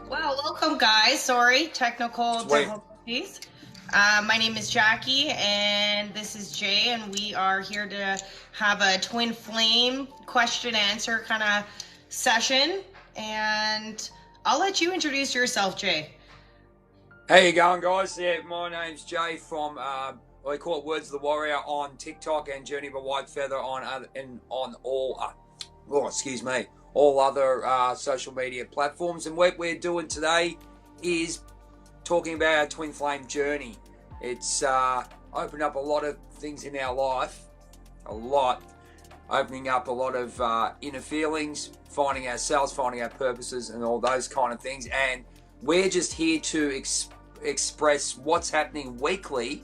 Well, welcome, guys. Sorry, technical Sweet. difficulties. My name is Jackie, and this is Jay, and we are here to have a twin flame question answer kind of session. And I'll let you introduce yourself, Jay. How you going, guys? Yeah, my name's Jay from we call it Words of the Warrior on TikTok and Journey of a Whitefeather on all excuse me, all other social media platforms. And what we're doing today is talking about our twin flame journey. It's opened up a lot of things in our life, opening up a lot of inner feelings, finding ourselves, finding our purposes, and all those kind of things. And we're just here to express what's happening weekly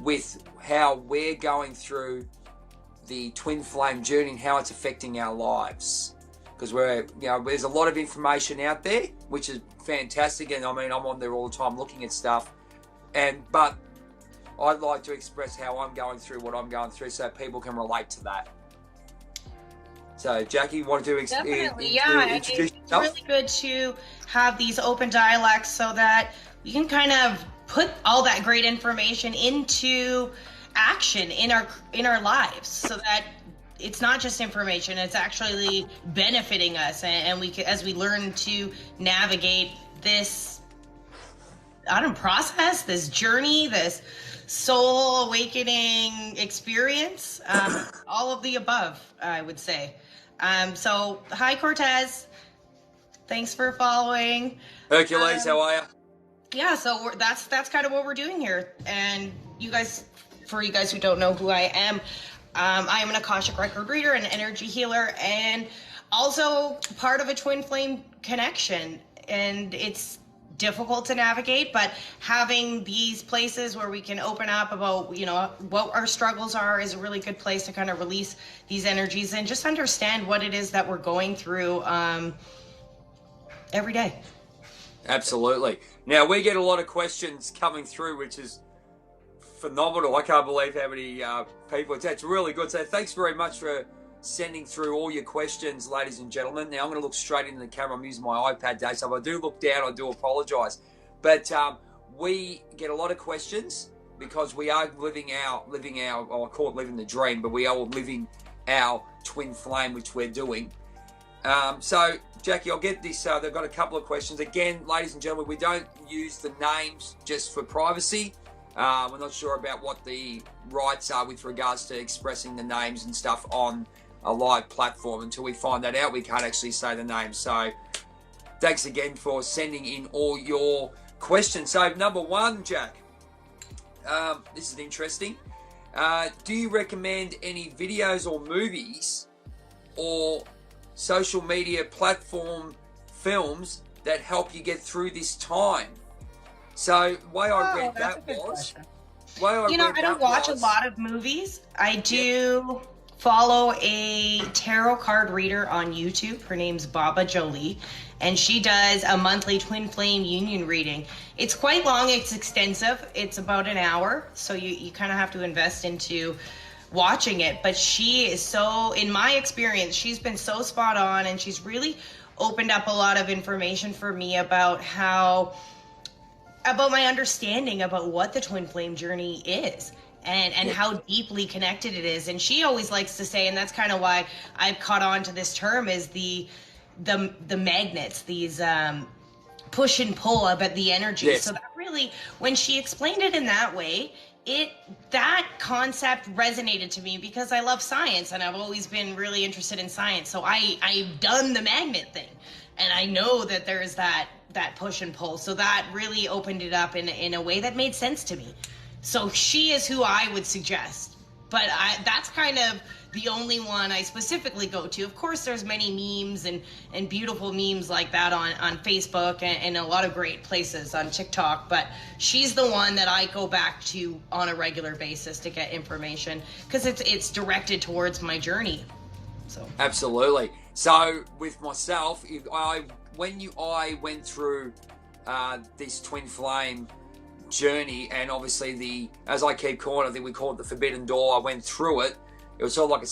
with how we're going through the twin flame journey and how it's affecting our lives. Because there's a lot of information out there, which is fantastic. And I mean, I'm on there all the time looking at stuff. But I'd like to express how I'm going through what I'm going through so people can relate to that. So, Jackie, you want to Definitely, introduce it's yourself? really good to have these open dialects so that we can kind of put all that great information into action in our lives, so that it's not just information, it's actually benefiting us, and we can, as we learn to navigate this process, this journey, this soul awakening experience, all of the above, I would say. So hi, Cortez, thanks for following. Hercules, how are you? Yeah, so that's kind of what we're doing here. And for you guys who don't know who I am an Akashic record reader, an energy healer, and also part of a twin flame connection. And it's difficult to navigate, but having these places where we can open up about, what our struggles are is a really good place to kind of release these energies and just understand what it is that we're going through every day. Absolutely. Now, we get a lot of questions coming through, which is phenomenal. I can't believe how many people. It's really good. So thanks very much for sending through all your questions, ladies and gentlemen. Now, I'm going to look straight into the camera. I'm using my iPad today, so if I do look down, I do apologise. But we get a lot of questions because we are living our, I call it living the dream, but we are living our twin flame, which we're doing. So, Jackie, I'll get this. They've got a couple of questions. Again, ladies and gentlemen, we don't use the names just for privacy. We're not sure about what the rights are with regards to expressing the names and stuff on a live platform. Until we find that out, we can't actually say the names. So, thanks again for sending in all your questions. So, number one, Jack, this is interesting. Do you recommend any videos or movies or social media platform films that help you get through this time? So the way I read that was, I don't watch a lot of movies. I do follow a tarot card reader on YouTube. Her name's Baba Jolie, and she does a monthly twin flame union reading. It's quite long, it's extensive. It's about an hour, so you kind of have to invest into watching it. But she is so, in my experience, she's been so spot on, and she's really opened up a lot of information for me about my understanding about what the twin flame journey is and how deeply connected it is. And she always likes to say, and that's kind of why I've caught on to this term, is the magnets, these push and pull about the energy. Yes. So that really, when she explained it in that way, that concept resonated to me because I love science and I've always been really interested in science. So I've done the magnet thing, and I know that there's that push and pull. So that really opened it up in a way that made sense to me. So she is who I would suggest. But that's kind of the only one I specifically go to. Of course, there's many memes and beautiful memes like that on Facebook and a lot of great places on TikTok. But she's the one that I go back to on a regular basis to get information because it's directed towards my journey. So Absolutely. So with myself, I went through this twin flame journey, and obviously as I keep calling, I think we call it the forbidden door. I went through it. It was sort of like a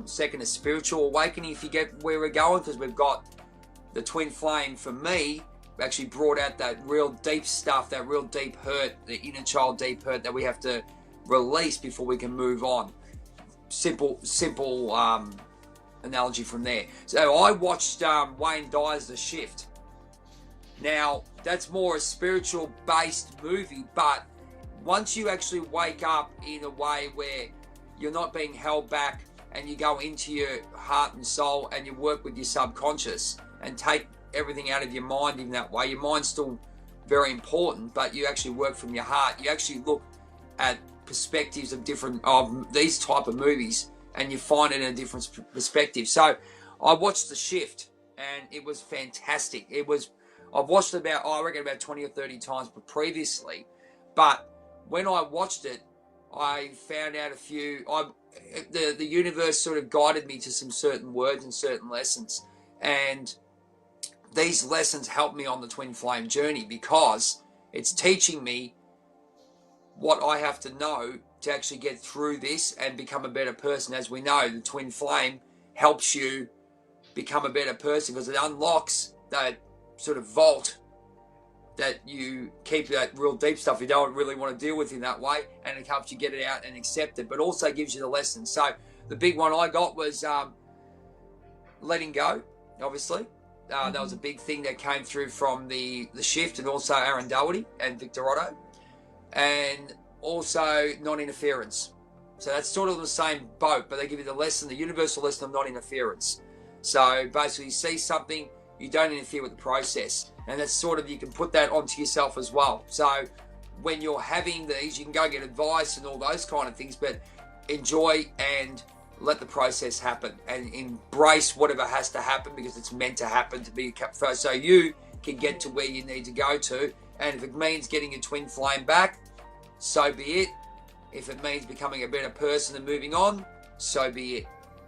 second of spiritual awakening, if you get where we're going, because we've got the twin flame for me actually brought out that real deep stuff, that real deep hurt, the inner child deep hurt that we have to release before we can move on. Simple analogy from there. So I watched Wayne Dyer's The Shift. Now, that's more a spiritual-based movie, but once you actually wake up in a way where you're not being held back and you go into your heart and soul and you work with your subconscious and take everything out of your mind in that way, your mind's still very important, but you actually work from your heart. You actually look at perspectives of these type of movies and you find it in a different perspective. So I watched The Shift and it was fantastic. I've watched it about 20 or 30 times previously, but when I watched it, I found out the universe sort of guided me to some certain words and certain lessons, and these lessons helped me on the twin flame journey because it's teaching me what I have to know to actually get through this and become a better person. As we know, the twin flame helps you become a better person because it unlocks that sort of vault that you keep, that real deep stuff you don't really want to deal with in that way, and it helps you get it out and accept it, but also gives you the lessons. So the big one I got was letting go, obviously. That was a big thing that came through from the Shift, and also Aaron Doherty and Victor Otto, and also non-interference. So that's sort of the same boat, but they give you the lesson, the universal lesson of non-interference. So basically, you see something, you don't interfere with the process. And that's sort of, you can put that onto yourself as well. So when you're having these, you can go get advice and all those kind of things, but enjoy and let the process happen and embrace whatever has to happen because it's meant to happen to be so you can get to where you need to go to. And if it means getting your twin flame back, so be it. If it means becoming a better person and moving on, so be it.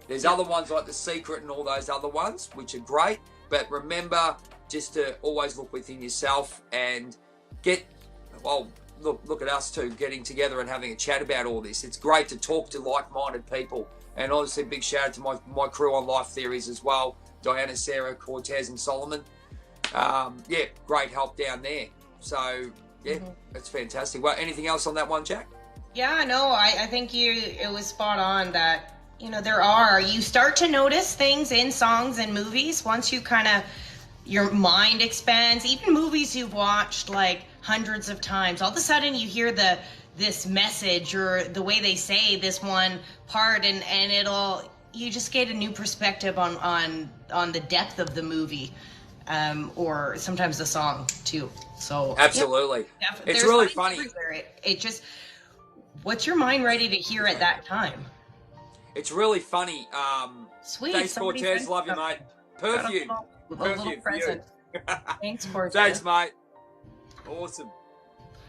There's other ones like The Secret and all those other ones, which are great. But remember just to always look within yourself and look at us two getting together and having a chat about all this. It's great to talk to like-minded people. And obviously, big shout out to my crew on Life Theories as well. Diana, Sarah, Cortez, and Solomon. Great help down there. So, It's fantastic. Well, anything else on that one, Jack? Yeah, no, I think it was spot on that, you start to notice things in songs and movies once you your mind expands. Even movies you've watched like hundreds of times, all of a sudden you hear this message or the way they say this one part, and you just get a new perspective on the depth of the movie, or sometimes the song too. So absolutely, it's really funny. It just, what's your mind ready to hear at that time? It's really funny. Sweet. Thanks, Cortez. Love you, mate. Perfume. Perfume for you. Thanks, Cortez. Thanks, mate. Awesome.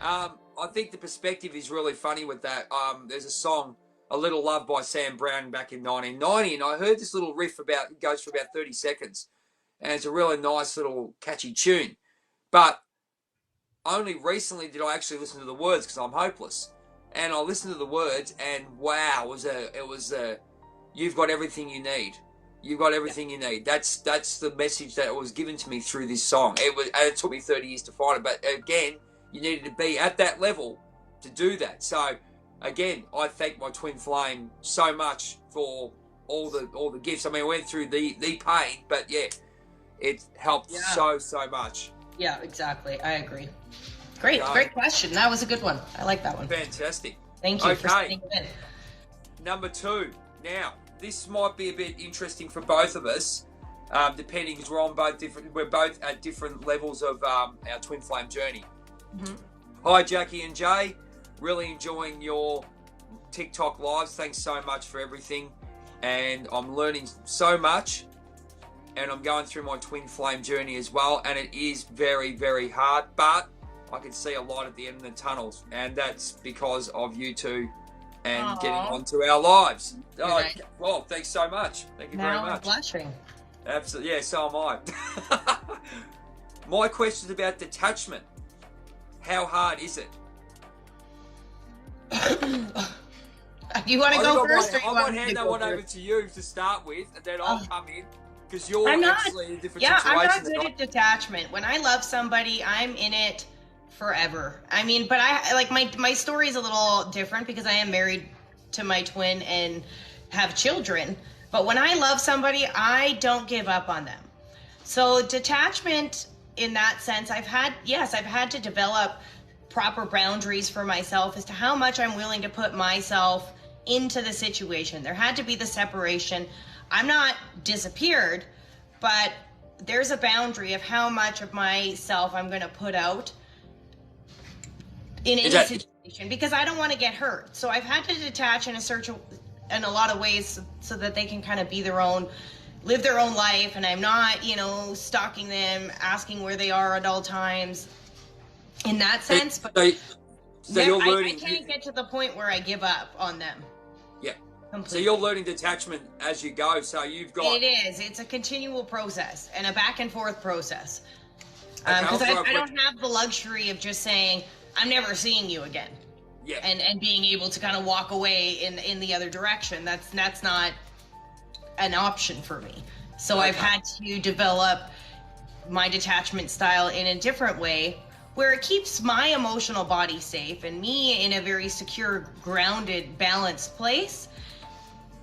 I think the perspective is really funny with that. There's a song, A Little Love by Sam Brown back in 1990, and I heard this little riff it goes for about 30 seconds, and it's a really nice little catchy tune. But only recently did I actually listen to the words because I'm hopeless. And I listened to the words, and wow, it was you've got everything you need. You've got everything you need. That's the message that was given to me through this song. It took me 30 years to find it, but again, you needed to be at that level to do that. So again, I thank my twin flame so much for all the gifts. I mean, I went through the pain, but it helped so much. Yeah, exactly. I agree. Great question. That was a good one. I like that one. Fantastic. Thank you for sending it in. Number 2. Now, this might be a bit interesting for both of us, depending because we're both at different levels of our twin flame journey. Mm-hmm. Hi, Jackie and Jay. Really enjoying your TikTok lives. Thanks so much for everything. And I'm learning so much. And I'm going through my twin flame journey as well. And it is very, very hard. But I can see a light at the end of the tunnels, and that's because of you two and getting onto our lives. Well, thanks so much. Thank you very much. Now I'm blushing. Absolutely, yeah, so am I. My question is about detachment. How hard is it? You want to go first? I might hand that one over to you to start with, and then I'll come in. Because you're I'm not. actually in a different Yeah, I'm situation not than good at detachment. When I love somebody, I'm in it forever. I mean, but I like my story is a little different because I am married to my twin and have children. But when I love somebody, I don't give up on them. So detachment in that sense, I've had to develop proper boundaries for myself as to how much I'm willing to put myself into the situation. There had to be the separation. I'm not disappeared, but there's a boundary of how much of myself I'm going to put out in any situation because I don't want to get hurt. So I've had to detach in a lot of ways so that they can kind of live their own life, and I'm not, stalking them, asking where they are at all times in that sense. But you're learning. I can't get to the point where I give up on them. Yeah. Completely. So you're learning detachment as you go. So you've got. It is. It's a continual process and a back and forth process. Because Okay, I don't have the luxury of just saying, I'm never seeing you again. Yeah. And being able to kind of walk away in the other direction. That's not an option for me. So I've had to develop my detachment style in a different way where it keeps my emotional body safe and me in a very secure, grounded, balanced place.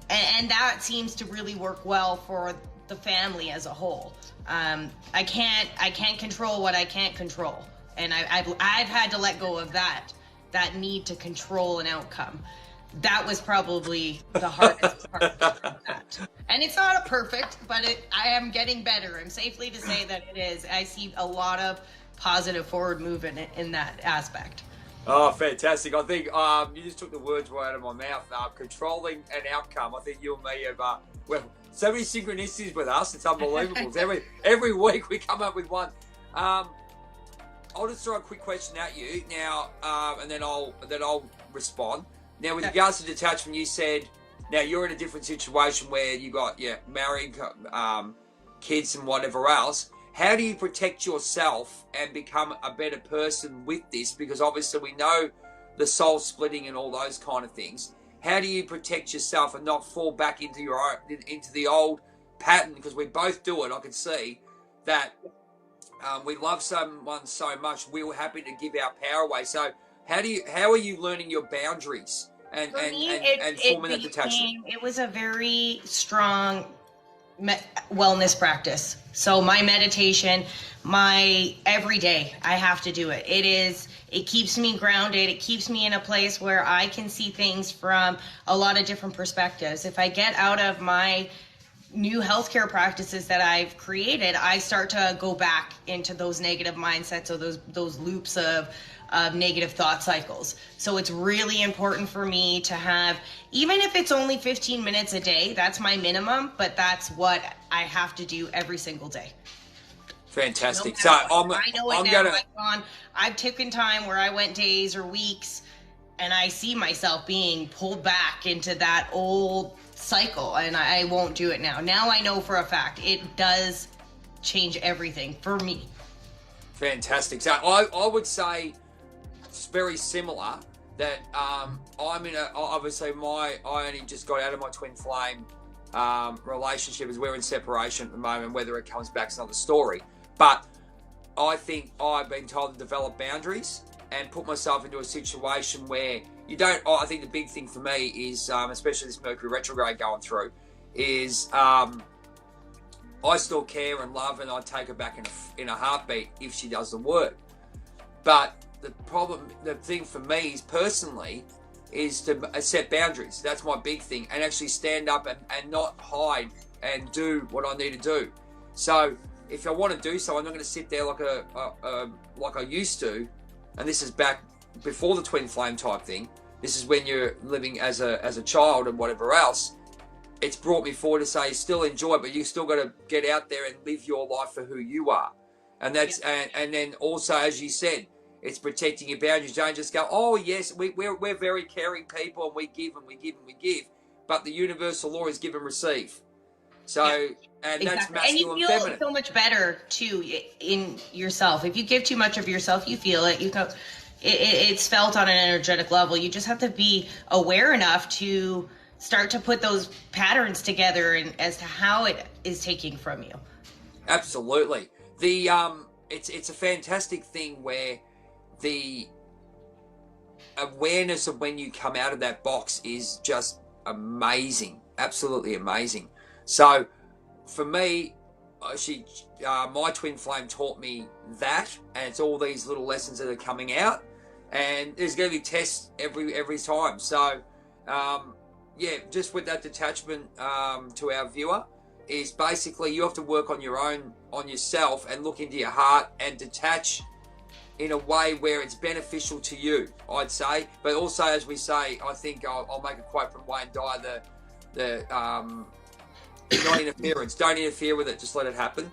And that seems to really work well for the family as a whole. I can't control what I can't control. And I've had to let go of that need to control an outcome. That was probably the hardest part of that. And it's not a perfect, but I am getting better. I'm safely to say that it is. I see a lot of positive forward movement in that aspect. Oh, fantastic. I think you just took the words right out of my mouth. Controlling an outcome. I think you and me have, so many synchronicities with us. It's unbelievable. every week we come up with one. I'll just throw a quick question at you now, and then I'll respond. Now, with regards to detachment, you said, now you're in a different situation where you got married, kids and whatever else. How do you protect yourself and become a better person with this? Because obviously we know the soul splitting and all those kind of things. How do you protect yourself and not fall back into the old pattern? Because we both do it. I can see that we love someone so much, we're happy to give our power away. So how are you learning your boundaries and forming that detachment? It was a very strong wellness practice. So my meditation, my every day, I have to do it. It keeps me grounded. It keeps me in a place where I can see things from a lot of different perspectives. If I get out of my new healthcare practices that I've created, I start to go back into those negative mindsets or those loops of negative thought cycles. So it's really important for me to have, even if it's only 15 minutes a day, that's my minimum, but that's what I have to do every single day. Fantastic. No I know it now. I've taken time where I went days or weeks and I see myself being pulled back into that old cycle, and I won't do it now. Now I know for a fact it does change everything for me. Fantastic. So I would say it's very similar that I'm in obviously I only just got out of my twin flame relationship as we're in separation at the moment. Whether it comes back is another story. But I think I've been told to develop boundaries and put myself into a situation where you don't. I think the big thing for me is, especially this Mercury retrograde going through, is I still care and love, and I'd take her back in a heartbeat if she does the work. But the thing for me is personally, is to set boundaries. That's my big thing, and actually stand up and not hide and do what I need to do. So if I want to do so, I'm not going to sit there like I used to. And this is back before the twin flame type thing. This is when you're living as a child and whatever else. It's brought me forward to say still enjoy, but you still got to get out there and live your life for who you are. And that's and then also, as you said, it's protecting your boundaries. Don't just go, oh yes, we're very caring people and we give and we give and we give. But the universal law is give and receive. So and exactly. That's masculine and you feel feminine. So much better too in yourself. If you give too much of yourself, you feel it. It's felt on an energetic level. You just have to be aware enough to start to put those patterns together and as to how it is taking from you. Absolutely. It's a fantastic thing where the awareness of when you come out of that box is just amazing, absolutely amazing. So for me, my twin flame taught me that, and it's all these little lessons that are coming out, and there's going to be tests every time. So yeah, just with that detachment to our viewer is basically you have to work on yourself and look into your heart and detach in a way where it's beneficial to you, I'd say. But also, as we say, I think I'll make a quote from Wayne Dyer, the non-interference. Don't interfere with it, just let it happen.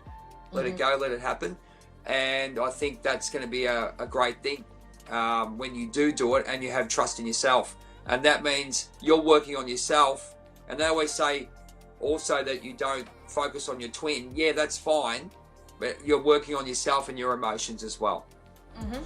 Let it go, let it happen. And I think that's going to be a great thing when you do it and you have trust in yourself. And that means you're working on yourself. And they always say also that you don't focus on your twin. Yeah, that's fine. But you're working on yourself and your emotions as well. Mm-hmm.